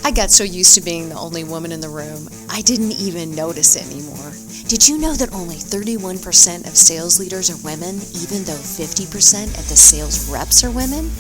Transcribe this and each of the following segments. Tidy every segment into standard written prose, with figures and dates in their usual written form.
I got so used to being the only woman in the room, I didn't even notice it anymore. Did you know that only 31% of sales leaders are women, even though 50% of the sales reps are women?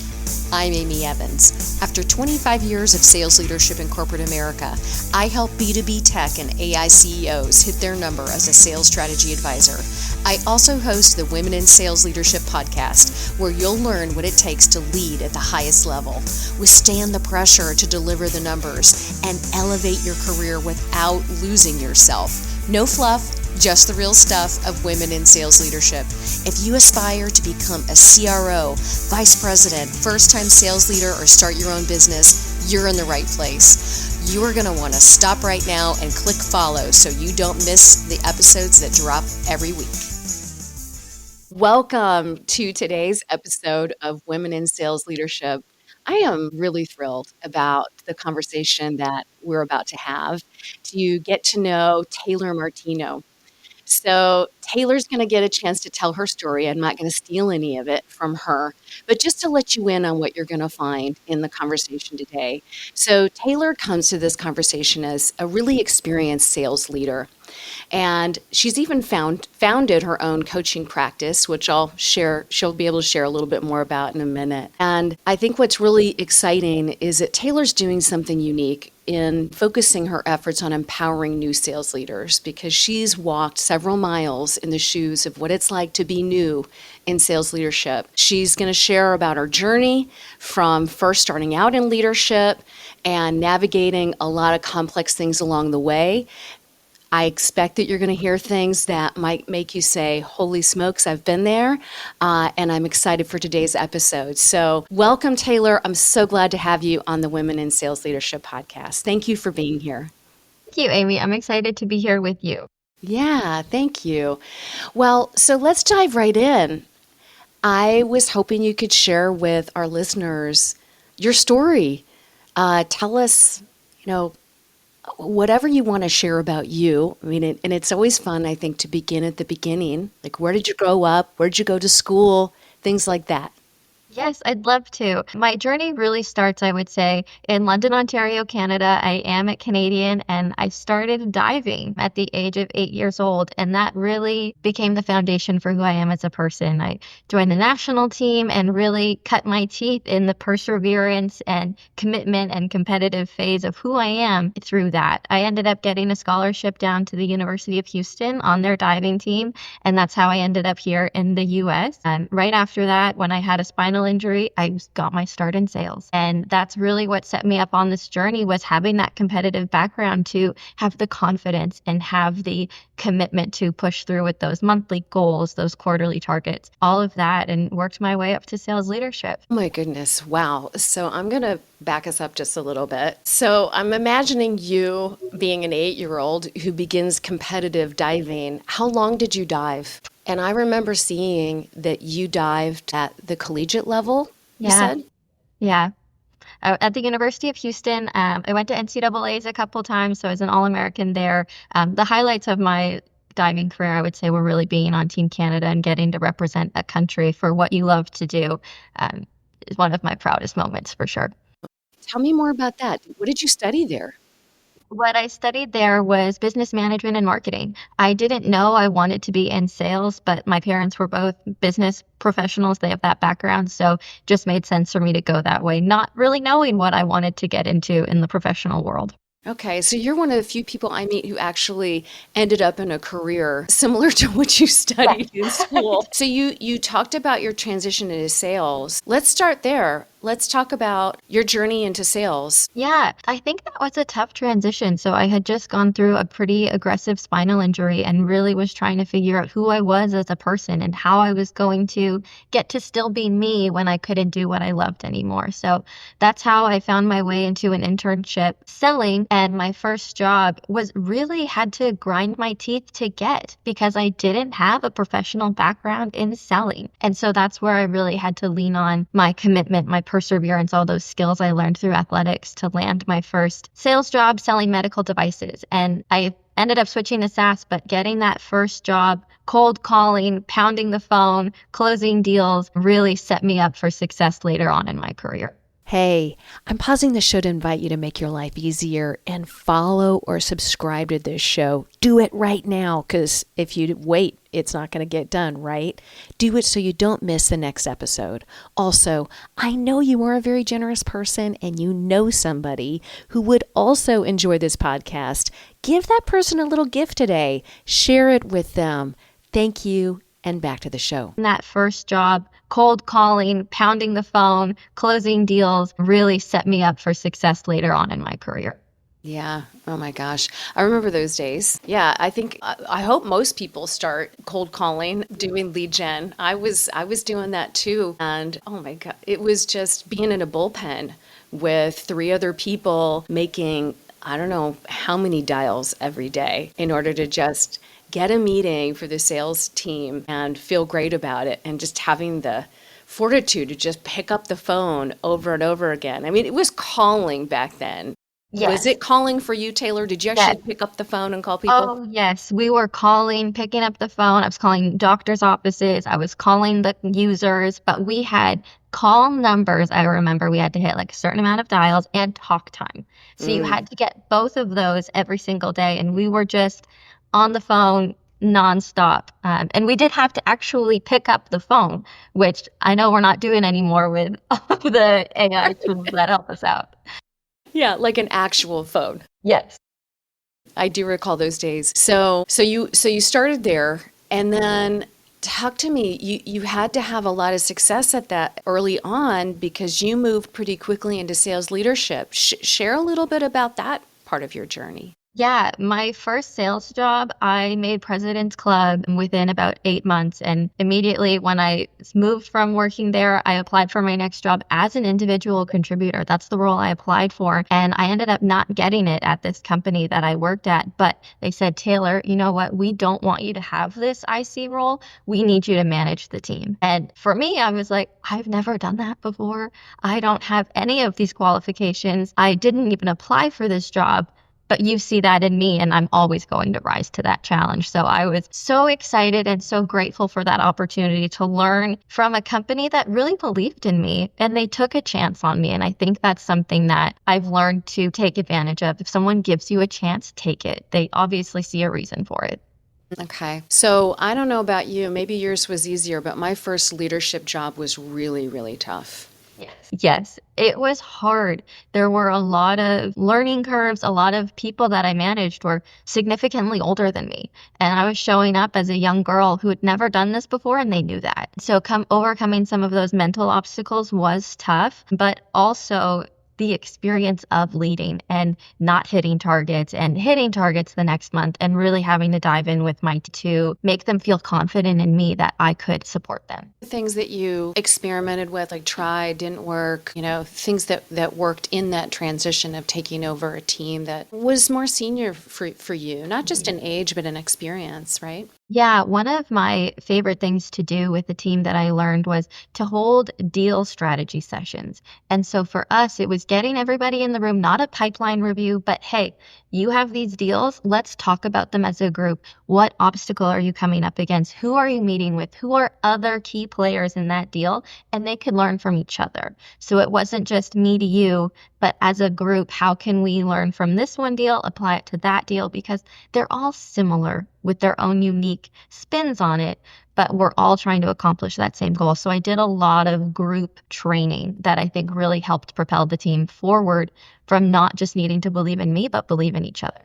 I'm Amy Evans. After 25 years of sales leadership in corporate America, I help B2B tech and AI CEOs hit their number as a sales strategy advisor. I also host the Women in Sales Leadership podcast, where you'll learn what it takes to lead at the highest level, withstand the pressure to deliver the numbers, and elevate your career without losing yourself. No fluff, just the real stuff of women in sales leadership. If you aspire to become a CRO, vice president, first-time sales leader, or start your own business, you're in the right place. You are going to want to stop right now and click follow so you don't miss the episodes that drop every week. Welcome to today's episode of Women in Sales Leadership. I am really thrilled about the conversation that we're about to have to get to know Taylor Martino. So Taylor's going to get a chance to tell her story. I'm not going to steal any of it from her, but just to let you in on what you're going to find in the conversation today. So Taylor comes to this conversation as a really experienced sales leader. And she's even founded her own coaching practice, which she'll be able to share a little bit more about in a minute. And I think what's really exciting is that Taylor's doing something unique in focusing her efforts on empowering new sales leaders, because she's walked several miles in the shoes of what it's like to be new in sales leadership. She's going to share about her journey from first starting out in leadership and navigating a lot of complex things along the way. I expect that you're going to hear things that might make you say, holy smokes, I've been there, and I'm excited for today's episode. So welcome, Taylor. I'm so glad to have you on the Women in Sales Leadership podcast. Thank you for being here. Thank you, Amy. I'm excited to be here with you. Yeah, thank you. Well, so let's dive right in. I was hoping you could share with our listeners your story. Tell us, whatever you want to share about you. I mean, and it's always fun, I think, to begin at the beginning. Like, where did you grow up? Where did you go to school? Things like that. Yes, I'd love to. My journey really starts, I would say, in London, Ontario, Canada. I am a Canadian, and I started diving at the age of 8 years old, and that really became the foundation for who I am as a person. I joined the national team and really cut my teeth in the perseverance and commitment and competitive phase of who I am through that. I ended up getting a scholarship down to the University of Houston on their diving team, and that's how I ended up here in the U.S. And right after that, when I had a spinal injury, I got my start in sales. And that's really what set me up on this journey, was having that competitive background to have the confidence and have the commitment to push through with those monthly goals, those quarterly targets, all of that, and worked my way up to sales leadership. Oh my goodness. Wow. So I'm going to back us up just a little bit. So I'm imagining you being an 8-year-old who begins competitive diving. How long did you dive? And I remember seeing that you dived at the collegiate level, you said? Yeah. At the University of Houston, I went to NCAAs a couple times, so I was an All-American there. The highlights of my diving career, I would say, were really being on Team Canada and getting to represent a country for what you love to do. Is one of my proudest moments, for sure. Tell me more about that. What did you study there? What I studied there was business management and marketing. I didn't know I wanted to be in sales, but my parents were both business professionals. They have that background, so just made sense for me to go that way, not really knowing what I wanted to get into in the professional world. Okay, so you're one of the few people I meet who actually ended up in a career similar to what you studied in school. So you talked about your transition into sales. Let's start there. Let's talk about your journey into sales. Yeah, I think that was a tough transition. So I had just gone through a pretty aggressive spinal injury and really was trying to figure out who I was as a person and how I was going to get to still be me when I couldn't do what I loved anymore. So that's how I found my way into an internship selling. And my first job was really had to grind my teeth to get, because I didn't have a professional background in selling. And so that's where I really had to lean on my commitment, my perseverance, all those skills I learned through athletics to land my first sales job selling medical devices. And I ended up switching to SaaS, but getting that first job, cold calling, pounding the phone, closing deals, really set me up for success later on in my career. Hey, I'm pausing the show to invite you to make your life easier and follow or subscribe to this show. Do it right now, because if you wait, it's not going to get done, right? Do it so you don't miss the next episode. Also, I know you are a very generous person and you know somebody who would also enjoy this podcast. Give that person a little gift today. Share it with them. Thank you, and back to the show. That first job, cold calling, pounding the phone, closing deals really set me up for success later on in my career. Yeah. Oh my gosh. I remember those days. Yeah. I hope most people start cold calling, doing lead gen. I was doing that too. And oh my God, it was just being in a bullpen with three other people making, I don't know how many dials every day in order to just get a meeting for the sales team and feel great about it, and just having the fortitude to just pick up the phone over and over again. I mean, it was calling back then. Was Yes. it calling for you, Taylor? Did you Yes. actually pick up the phone and call people? Oh, yes. We were calling, picking up the phone. I was calling doctors' offices. I was calling the users, but we had call numbers. I remember we had to hit like a certain amount of dials and talk time. So you Mm. had to get both of those every single day. And we were just on the phone nonstop. And we did have to actually pick up the phone, which I know we're not doing anymore with all of the AI tools that help us out. Yeah, like an actual phone. Yes. I do recall those days. So you started there, and then talk to me. You had to have a lot of success at that early on because you moved pretty quickly into sales leadership. Share a little bit about that part of your journey. Yeah, my first sales job, I made President's Club within about 8 months. And immediately when I moved from working there, I applied for my next job as an individual contributor. That's the role I applied for. And I ended up not getting it at this company that I worked at. But they said, Taylor, you know what? We don't want you to have this IC role. We need you to manage the team. And for me, I was like, I've never done that before. I don't have any of these qualifications. I didn't even apply for this job. But you see that in me, and I'm always going to rise to that challenge. So I was so excited and so grateful for that opportunity to learn from a company that really believed in me, and they took a chance on me. And I think that's something that I've learned to take advantage of. If someone gives you a chance, take it. They obviously see a reason for it. Okay. So I don't know about you, maybe yours was easier, but my first leadership job was really, really tough. Yes, it was hard. There were a lot of learning curves. A lot of people that I managed were significantly older than me. And I was showing up as a young girl who had never done this before, and they knew that. So overcoming some of those mental obstacles was tough, but also the experience of leading and not hitting targets and hitting targets the next month and really having to dive in with my to make them feel confident in me that I could support them. Things that you experimented with, like tried, didn't work, things that worked in that transition of taking over a team that was more senior for you, not just in age, but in experience, right? Yeah, one of my favorite things to do with the team that I learned was to hold deal strategy sessions. And so for us, it was getting everybody in the room, not a pipeline review, but hey, you have these deals. Let's talk about them as a group. What obstacle are you coming up against? Who are you meeting with? Who are other key players in that deal? And they could learn from each other. So it wasn't just me to you, but as a group, how can we learn from this one deal, apply it to that deal? Because they're all similar with their own unique spins on it, but we're all trying to accomplish that same goal. So I did a lot of group training that I think really helped propel the team forward from not just needing to believe in me, but believe in each other.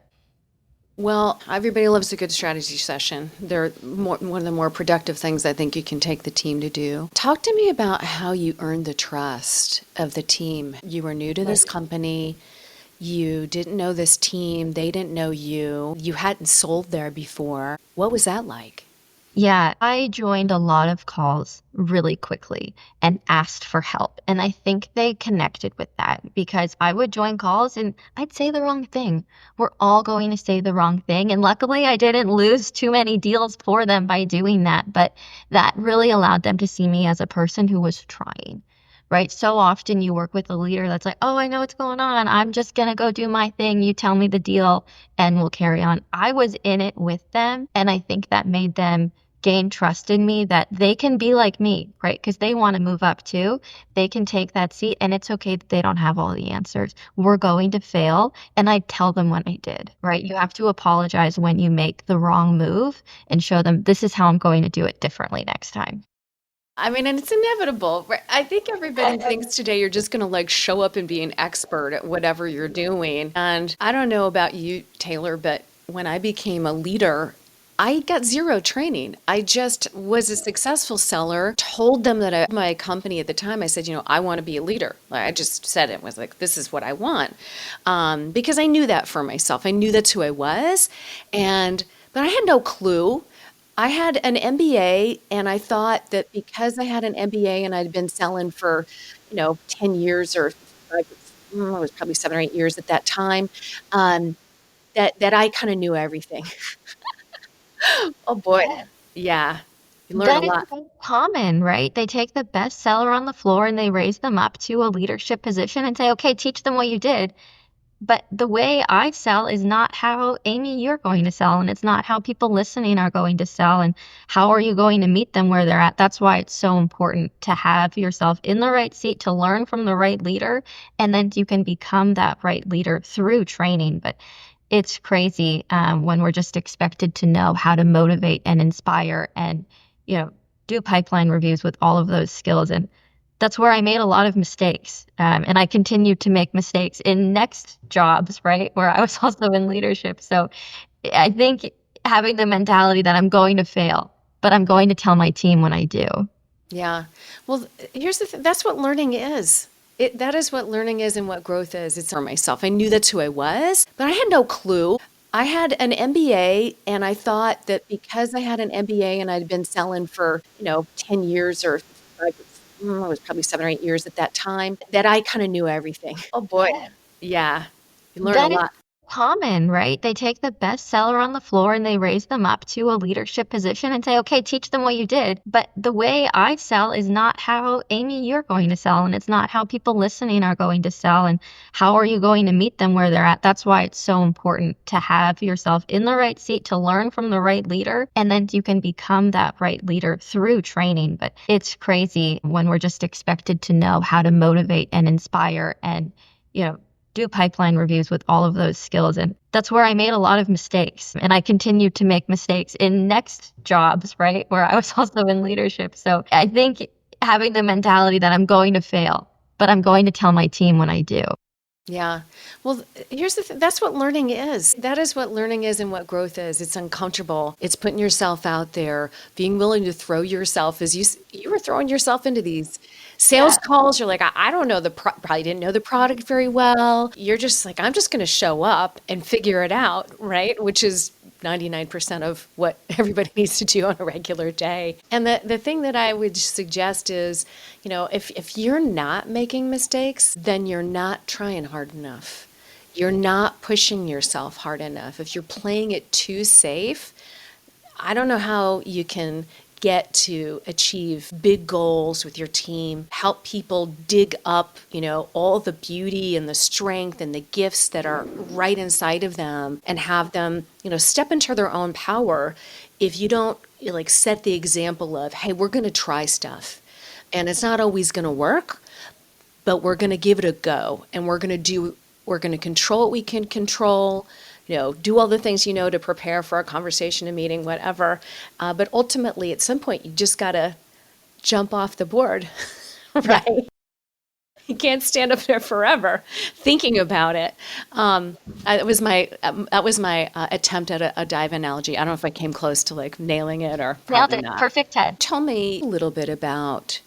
Well, everybody loves a good strategy session. They're one of the more productive things I think you can take the team to do. Talk to me about how you earned the trust of the team. You were new to this company. You didn't know this team. They didn't know you. You hadn't sold there before. What was that like? Yeah, I joined a lot of calls really quickly and asked for help. And I think they connected with that because I would join calls and I'd say the wrong thing. We're all going to say the wrong thing. And luckily, I didn't lose too many deals for them by doing that. But that really allowed them to see me as a person who was trying. Right. So often you work with a leader that's like, oh, I know what's going on. I'm just going to go do my thing. You tell me the deal and we'll carry on. I was in it with them. And I think that made them gain trust in me that they can be like me, right? Because they want to move up too. They can take that seat, and it's okay that they don't have all the answers. We're going to fail. And I tell them when I did, right? You have to apologize when you make the wrong move and show them this is how I'm going to do it differently next time. I mean, and it's inevitable. Right? I think everybody thinks today you're just going to like show up and be an expert at whatever you're doing. And I don't know about you, Taylor, but when I became a leader, I got zero training. I just was a successful seller, told them that my company at the time, I said, I want to be a leader. Like, I just said it was like, this is what I want. Because I knew that for myself. I knew that's who I was. But I had no clue. I had an MBA, and I thought that because I had an MBA and I'd been selling for, 10 years or it was probably 7 or 8 years at that time, that I kind of knew everything. Oh boy. Yeah. You learn a That is lot. so common, right? They take the best seller on the floor and they raise them up to a leadership position and say, okay, teach them what you did. But the way I sell is not how, Amy, you're going to sell, and it's not how people listening are going to sell, and how are you going to meet them where they're at. That's why it's so important to have yourself in the right seat, to learn from the right leader, and then you can become that right leader through training. But it's crazy when we're just expected to know how to motivate and inspire and, do pipeline reviews with all of those skills. And that's where I made a lot of mistakes. And I continued to make mistakes in next jobs, right? Where I was also in leadership. So I think having the mentality that I'm going to fail, but I'm going to tell my team when I do. Yeah. Well, here's the thing. That's what learning is. That is what learning is and what growth is. It's for myself. I knew that's who I was, but I had no clue. I had an MBA, and I thought that because I had an MBA and I'd been selling for, 10 years or it was probably 7 or 8 years at that time, that I kind of knew everything. Oh boy. Yeah. You learn a That is lot. common, right? They take the best seller on the floor and they raise them up to a leadership position and say, okay, teach them what you did. But the way I sell is not how, Amy, you're going to sell, and it's not how people listening are going to sell, and how are you going to meet them where they're at. That's why it's so important to have yourself in the right seat, to learn from the right leader, and then you can become that right leader through training. But it's crazy when we're just expected to know how to motivate and inspire and, do pipeline reviews with all of those skills. And that's where I made a lot of mistakes. And I continued to make mistakes in next jobs, right? Where I was also in leadership. So I think having the mentality that I'm going to fail, but I'm going to tell my team when I do. Yeah. Well, here's the thing. That's what learning is. That is what learning is and what growth is. It's uncomfortable. It's putting yourself out there, being willing to throw yourself, as you were throwing yourself into these sales calls. You're like, I don't know probably didn't know the product very well. You're just like, I'm just going to show up and figure it out, right? Which is 99% of what everybody needs to do on a regular day. And the thing that I would suggest is, if you're not making mistakes, then you're not trying hard enough. You're not pushing yourself hard enough. If you're playing it too safe, I don't know how you can get to achieve big goals with your team, help people dig up, all the beauty and the strength and the gifts that are right inside of them, and have them, step into their own power if you don't like set the example of, hey, we're going to try stuff. And it's not always going to work, but we're going to give it a go, and we're going to control what we can control, do all the things, to prepare for a conversation, a meeting, whatever. But ultimately, at some point, you just got to jump off the board, right? You can't stand up there forever thinking about it. That was my attempt at a dive analogy. I don't know if I came close to like nailing it, or Nailed probably it. not. Perfect, Ted. Tell me a little bit about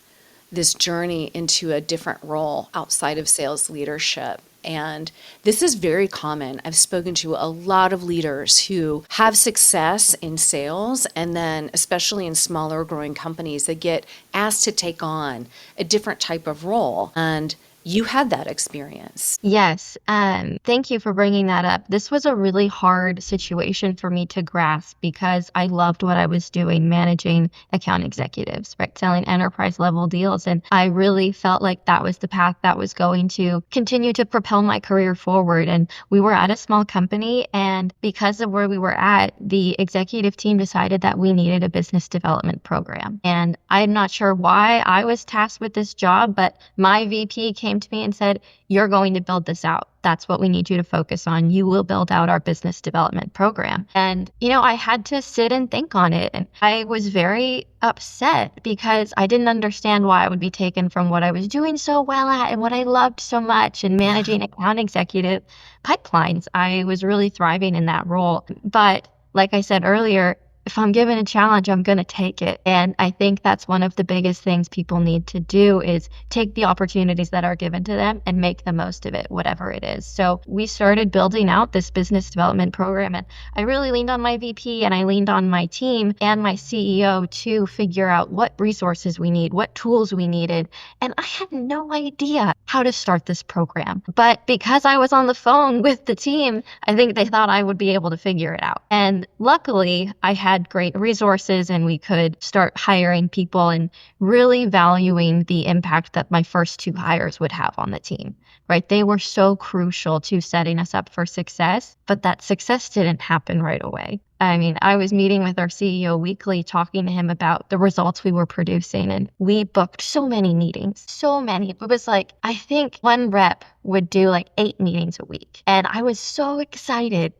this journey into a different role outside of sales leadership. And this is very common. I've spoken to a lot of leaders who have success in sales, and then especially in smaller growing companies, they get asked to take on a different type of role. And you had that experience. Yes. Thank you for bringing that up. This was a really hard situation for me to grasp because I loved what I was doing, managing account executives, right? Selling enterprise level deals. And I really felt like that was the path that was going to continue to propel my career forward. And we were at a small company. And because of where we were at, the executive team decided that we needed a business development program. And I'm not sure why I was tasked with this job, but my VP came to me and said, "You're going to build this out. That's what we need you to focus on. You will build out our business development program." And, I had to sit and think on it. And I was very upset because I didn't understand why I would be taken from what I was doing so well at and what I loved so much and managing account executive pipelines. I was really thriving in that role. But like I said earlier, if I'm given a challenge, I'm going to take it. And I think that's one of the biggest things people need to do is take the opportunities that are given to them and make the most of it, whatever it is. So we started building out this business development program, and I really leaned on my VP and I leaned on my team and my CEO to figure out what resources we need, what tools we needed. And I had no idea how to start this program. But because I was on the phone with the team, I think they thought I would be able to figure it out. And luckily, I had great resources and we could start hiring people and really valuing the impact that my first 2 hires would have on the team, right? They were so crucial to setting us up for success, but that success didn't happen right away. I mean, I was meeting with our CEO weekly, talking to him about the results we were producing, and we booked so many meetings, so many. It was like, I think one rep would do like 8 meetings a week. And I was so excited.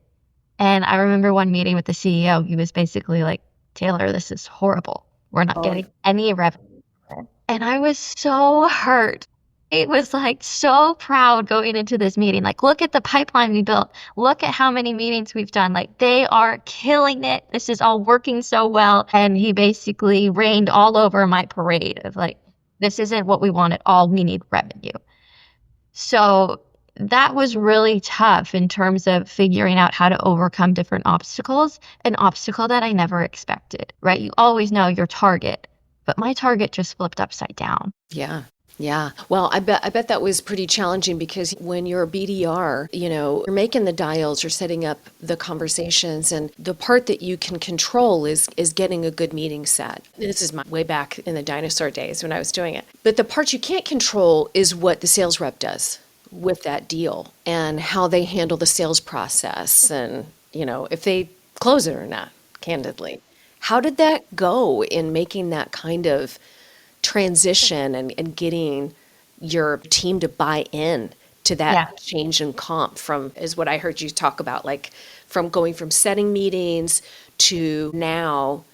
And I remember one meeting with the CEO, he was basically like, "Taylor, this is horrible. We're not getting any revenue." And I was so hurt. It was like so proud going into this meeting. Like, look at the pipeline we built. Look at how many meetings we've done. Like, they are killing it. This is all working so well. And he basically rained all over my parade of like, this isn't what we want at all. We need revenue. So that was really tough in terms of figuring out how to overcome different obstacles, an obstacle that I never expected, right? You always know your target, but my target just flipped upside down. Yeah. Yeah. Well, I bet that was pretty challenging because when you're a BDR, you're making the dials, you're setting up the conversations, and the part that you can control is getting a good meeting set. This is my way back in the dinosaur days when I was doing it. But the part you can't control is what the sales rep does with that deal and how they handle the sales process and, if they close it or not, candidly. How did that go in making that kind of transition and getting your team to buy in to that change in comp from, is what I heard you talk about, like from going from setting meetings to now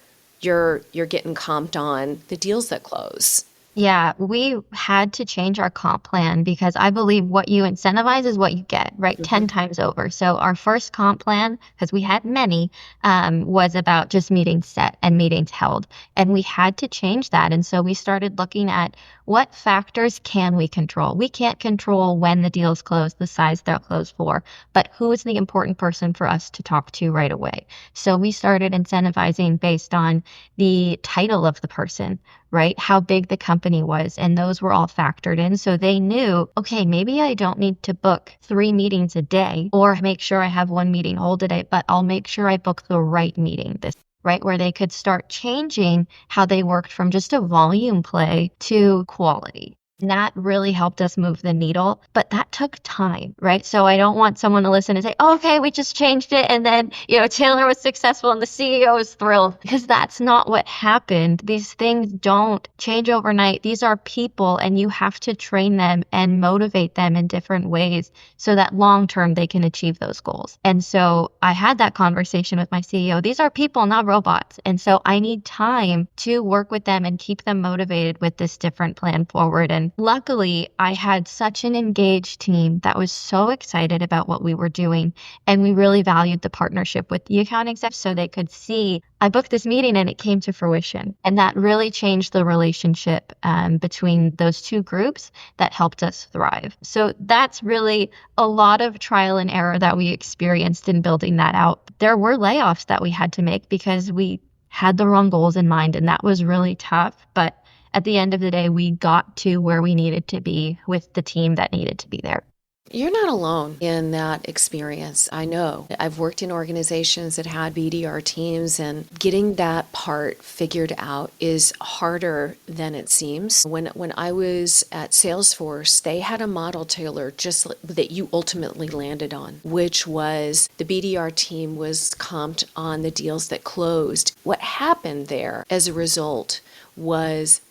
you're getting comped on the deals that close? Yeah, we had to change our comp plan because I believe what you incentivize is what you get, right? 10 times over. So our first comp plan, because we had many, was about just meetings set and meetings held. And we had to change that. And so we started looking at what factors can we control. We can't control when the deals close, the size they'll close for, but who is the important person for us to talk to right away? So we started incentivizing based on the title of the person, right? How big the company was. And those were all factored in. So they knew, okay, maybe I don't need to book 3 meetings a day or make sure I have 1 meeting hold a day, but I'll make sure I book the right meeting this, right? Where they could start changing how they worked from just a volume play to quality. And that really helped us move the needle, but that took time, right? So I don't want someone to listen and say, oh, okay, we just changed it. And then, Taylor was successful and the CEO is thrilled, because that's not what happened. These things don't change overnight. These are people, and you have to train them and motivate them in different ways so that long-term they can achieve those goals. And so I had that conversation with my CEO. These are people, not robots. And so I need time to work with them and keep them motivated with this different plan forward. And luckily, I had such an engaged team that was so excited about what we were doing. And we really valued the partnership with the account execs so they could see, I booked this meeting and it came to fruition. And that really changed the relationship between those two groups that helped us thrive. So that's really a lot of trial and error that we experienced in building that out. There were layoffs that we had to make because we had the wrong goals in mind, and that was really tough. But at the end of the day, we got to where we needed to be with the team that needed to be there. You're not alone in that experience. I know. I've worked in organizations that had BDR teams, and getting that part figured out is harder than it seems. When I was at Salesforce, they had a model, Taylor, just that you ultimately landed on, which was the BDR team was comped on the deals that closed. What happened there as a result was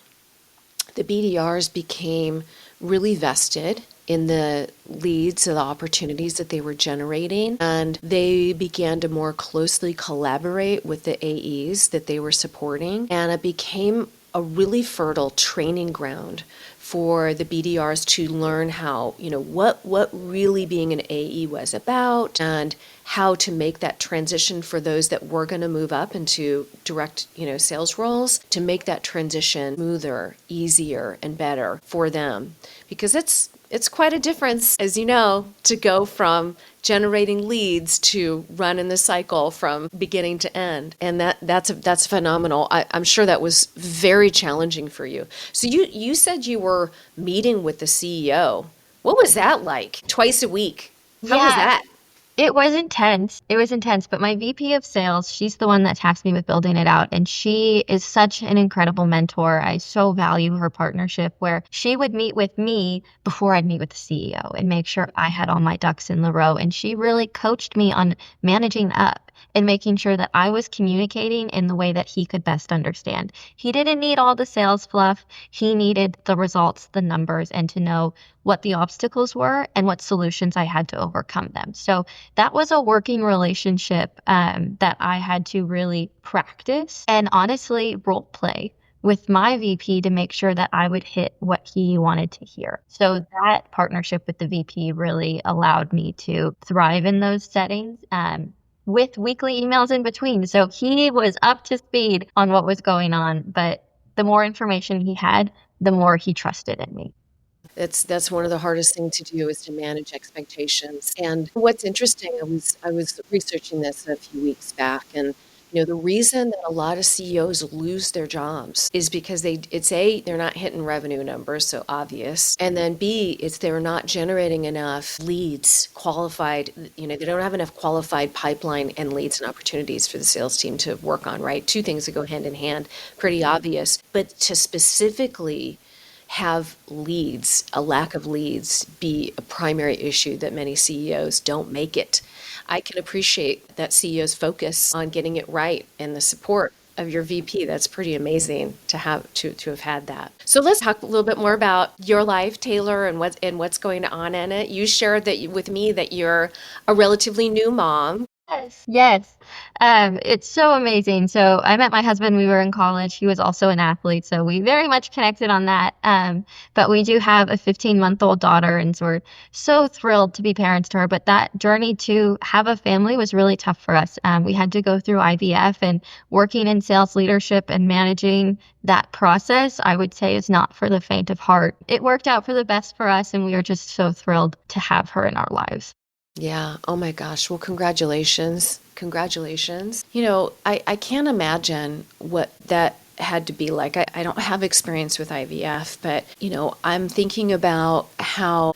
the BDRs became really vested in the leads and the opportunities that they were generating, and they began to more closely collaborate with the AEs that they were supporting, and it became a really fertile training ground for the BDRs to learn how, what really being an AE was about, and how to make that transition for those that were going to move up into direct, sales roles, to make that transition smoother, easier, and better for them. Because it's quite a difference, as you know, to go from generating leads to running the cycle from beginning to end. And that's phenomenal. I'm sure that was very challenging for you. So you said you were meeting with the CEO. What was that like? Twice a week. How was Yeah. that? It was intense. It was intense, but my VP of sales, she's the one that tasked me with building it out. And she is such an incredible mentor. I so value her partnership where she would meet with me before I'd meet with the CEO and make sure I had all my ducks in the row. And she really coached me on managing up and making sure that I was communicating in the way that he could best understand. He didn't need all the sales fluff. He needed the results, the numbers, and to know what the obstacles were and what solutions I had to overcome them. So that was a working relationship that I had to really practice and honestly role play with my VP to make sure that I would hit what he wanted to hear. So that partnership with the VP really allowed me to thrive in those settings. With weekly emails in between. So he was up to speed on what was going on, but the more information he had, the more he trusted in me. That's one of the hardest things to do, is to manage expectations. And what's interesting, I was researching this a few weeks back, and the reason that a lot of CEOs lose their jobs is because it's A, they're not hitting revenue numbers, so obvious, and then B, it's they're not generating enough leads, qualified, they don't have enough qualified pipeline and leads and opportunities for the sales team to work on, right? Two things that go hand in hand, pretty obvious. But to specifically have leads, a lack of leads, be a primary issue that many CEOs don't make it. I can appreciate that CEOs focus on getting it right, and the support of your VP. That's pretty amazing to have had that. So let's talk a little bit more about your life, Taylor, and what's going on in it. You shared with me that you're a relatively new mom. Yes. Yes. It's so amazing. So I met my husband, we were in college. He was also an athlete, so we very much connected on that. But we do have a 15-month-old daughter, and so we're so thrilled to be parents to her. But that journey to have a family was really tough for us. We had to go through IVF, and working in sales leadership and managing that process, I would say, is not for the faint of heart. It worked out for the best for us, and we are just so thrilled to have her in our lives. Yeah. Oh my gosh. Well, congratulations. Congratulations. I can't imagine what that had to be like. I don't have experience with IVF, but, I'm thinking about how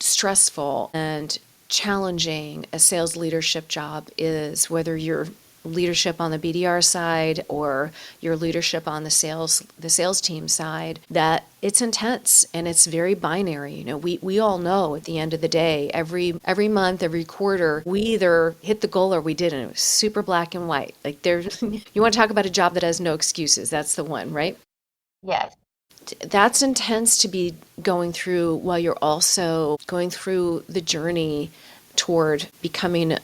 stressful and challenging a sales leadership job is, whether you're leadership on the BDR side or your leadership on the sales team side, that it's intense and it's very binary. We all know at the end of the day, every month, every quarter, we either hit the goal or we didn't. It was super black and white. Like there's you want to talk about a job that has no excuses. That's the one, right? Yes. That's intense to be going through while you're also going through the journey toward becoming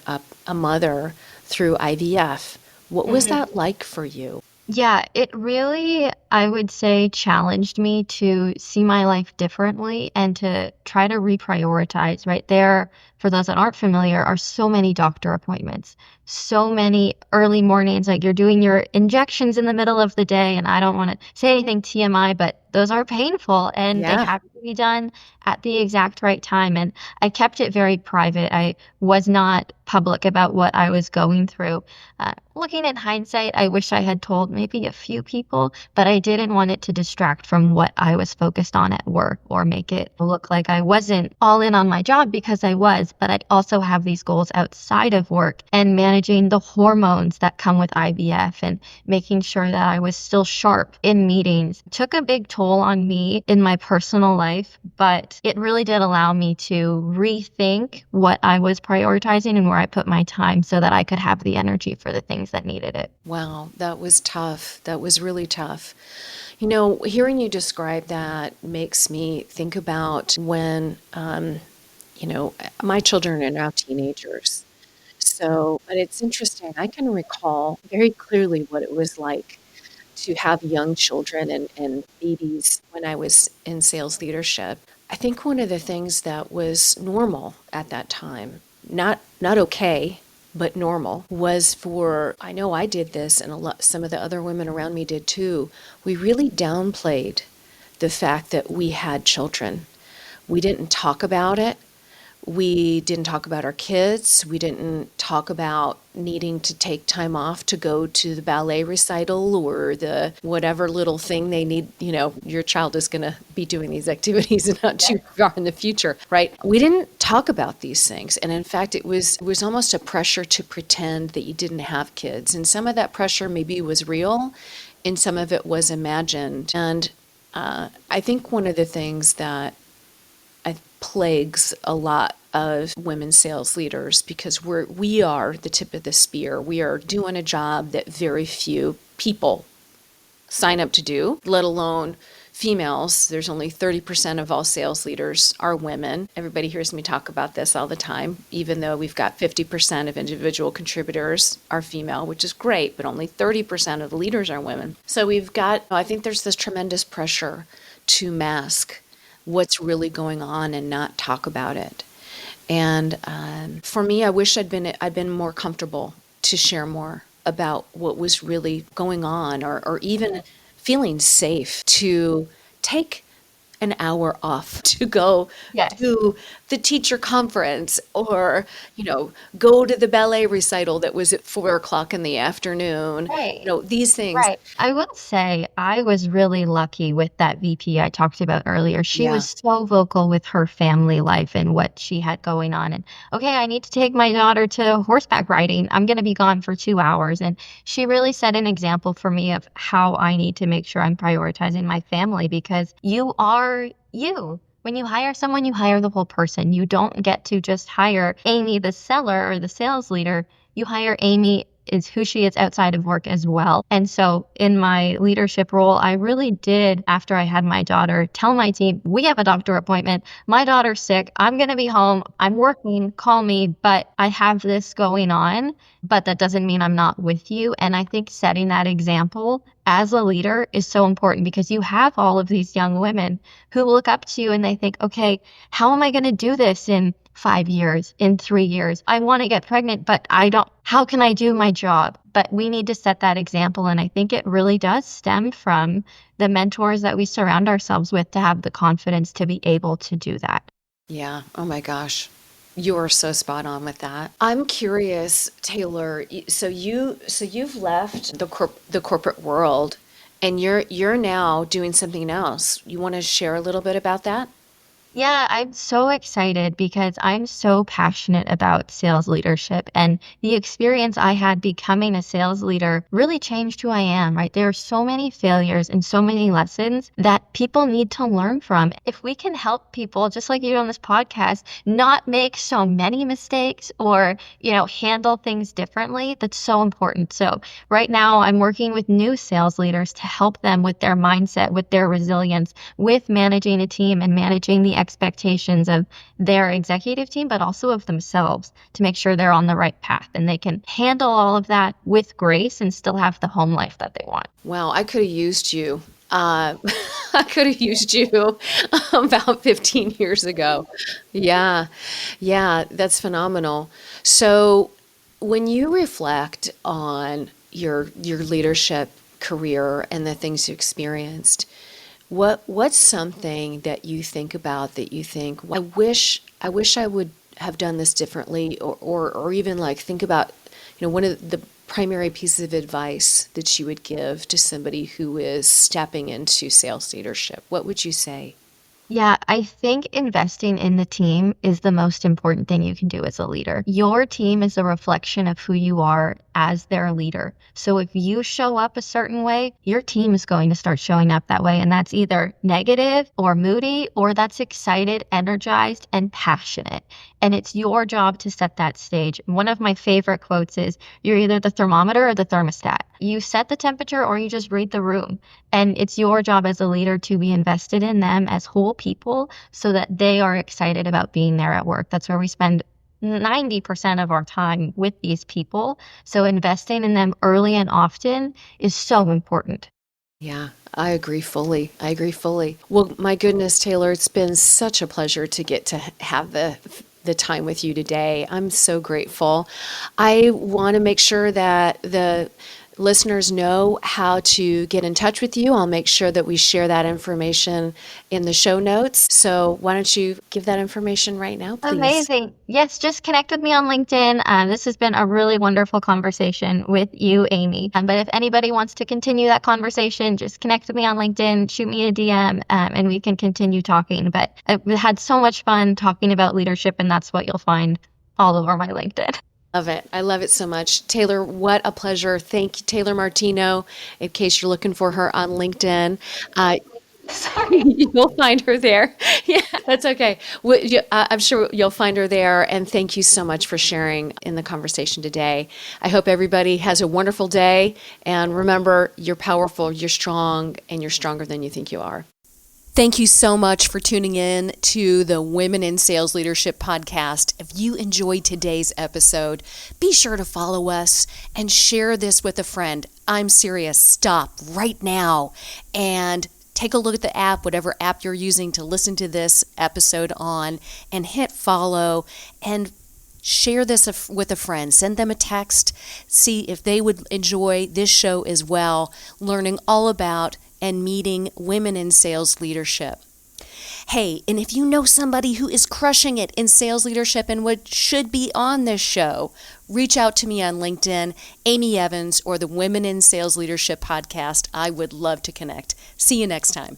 a mother through IVF. What was that like for you? Yeah, it really, I would say, challenged me to see my life differently and to try to reprioritize, right? There, for those that aren't familiar, are so many doctor appointments, so many early mornings, like you're doing your injections in the middle of the day. And I don't want to say anything TMI, but those are painful and they Yeah. have to be done at the exact right time. And I kept it very private. I was not public about what I was going through. Looking in hindsight, I wish I had told maybe a few people, but I didn't want it to distract from what I was focused on at work or make it look like I wasn't all in on my job, because I was, but I also have these goals outside of work and managing the hormones that come with IVF and making sure that I was still sharp in meetings. It took a big toll on me in my personal life, but it really did allow me to rethink what I was prioritizing and where I put my time so that I could have the energy for the things that needed it. Wow, that was tough. That was really tough. You know, hearing you describe that makes me think about when, my children are now teenagers. So, but it's interesting. I can recall very clearly what it was like to have young children and babies when I was in sales leadership. I think one of the things that was normal at that time, not okay, but normal, was for, I know I did this and some of the other women around me did too. We really downplayed the fact that we had children. We didn't talk about it. We didn't talk about our kids. We didn't talk about needing to take time off to go to the ballet recital or the whatever little thing they need. Your child is going to be doing these activities not too far in the future, right? We didn't talk about these things. And in fact, it was almost a pressure to pretend that you didn't have kids. And some of that pressure maybe was real and some of it was imagined. And I think one of the things that plagues a lot of women sales leaders, because we are the tip of the spear. We are doing a job that very few people sign up to do, let alone females. There's only 30% of all sales leaders are women. Everybody hears me talk about this all the time, even though we've got 50% of individual contributors are female, which is great, but only 30% of the leaders are women. So I think there's this tremendous pressure to mask what's really going on and not talk about it. And for me, I wish I'd been more comfortable to share more about what was really going on, or even feeling safe to take an hour off to go Yes. to the teacher conference, or go to the ballet recital that was at 4 o'clock in the afternoon. Right. These things. Right. I will say I was really lucky with that VP I talked about earlier. She Yeah. was so vocal with her family life and what she had going on. And okay, I need to take my daughter to horseback riding. I'm going to be gone for 2 hours. And she really set an example for me of how I need to make sure I'm prioritizing my family, because you are you. When you hire someone, you hire the whole person. You don't get to just hire Amy, the seller or the sales leader. You hire Amy is who she is outside of work as well. And so in my leadership role, I really did, after I had my daughter, tell my team, we have a doctor appointment. My daughter's sick. I'm going to be home. I'm working. Call me, but I have this going on, but that doesn't mean I'm not with you. And I think setting that example as a leader is so important, because you have all of these young women who look up to you and they think, okay, how am I going to do this in 5 years, in 3 years? I want to get pregnant, but how can I do my job? But we need to set that example. And I think it really does stem from the mentors that we surround ourselves with to have the confidence to be able to do that. Yeah. Oh my gosh. You are so spot on with that. I'm curious, Taylor. So you've left the corporate world, and you're now doing something else. You want to share a little bit about that? Yeah, I'm so excited because I'm so passionate about sales leadership, and the experience I had becoming a sales leader really changed who I am, right? There are so many failures and so many lessons that people need to learn from. If we can help people, just like you on this podcast, not make so many mistakes or, handle things differently, that's so important. So right now I'm working with new sales leaders to help them with their mindset, with their resilience, with managing a team and managing the expectations of their executive team, but also of themselves, to make sure they're on the right path and they can handle all of that with grace and still have the home life that they want. Wow, I could have used you I could have used you about 15 years ago. Yeah, yeah, that's phenomenal. So, when you reflect on your leadership career and the things you experienced, what's something that you think about that you think, I wish I would have done this differently, or even like think about, one of the primary pieces of advice that you would give to somebody who is stepping into sales leadership? What would you say? Yeah, I think investing in the team is the most important thing you can do as a leader. Your team is a reflection of who you are as their leader. So if you show up a certain way, your team is going to start showing up that way. And that's either negative or moody, or that's excited, energized, and passionate. And it's your job to set that stage. One of my favorite quotes is, "You're either the thermometer or the thermostat. You set the temperature or you just read the room." And it's your job as a leader to be invested in them as whole people so that they are excited about being there at work. That's where we spend 90% of our time, with these people. So investing in them early and often is so important. Yeah, I agree fully. I agree fully. Well, my goodness, Taylor, it's been such a pleasure to get to have the time with you today. I'm so grateful. I want to make sure that the listeners know how to get in touch with you. I'll make sure that we share that information in the show notes. So why don't you give that information right now, please? Amazing. Yes, just connect with me on LinkedIn. This has been a really wonderful conversation with you, Amy. But if anybody wants to continue that conversation, just connect with me on LinkedIn, shoot me a DM, and we can continue talking. But I've had so much fun talking about leadership, and that's what you'll find all over my LinkedIn. Love it. I love it so much. Taylor, what a pleasure. Thank you, Taylor Martino, in case you're looking for her on LinkedIn. Uh, Sorry. You'll find her there. Yeah, that's okay. I'm sure you'll find her there. And thank you so much for sharing in the conversation today. I hope everybody has a wonderful day. And remember, you're powerful, you're strong, and you're stronger than you think you are. Thank you so much for tuning in to the Women in Sales Leadership podcast. If you enjoyed today's episode, be sure to follow us and share this with a friend. I'm serious. Stop right now and take a look at the app, whatever app you're using to listen to this episode on, and hit follow and share this with a friend. Send them a text. See if they would enjoy this show as well, learning all about and meeting women in sales leadership. Hey, and if you know somebody who is crushing it in sales leadership and should be on this show, reach out to me on LinkedIn, Amy Evans, or the Women in Sales Leadership podcast. I would love to connect. See you next time.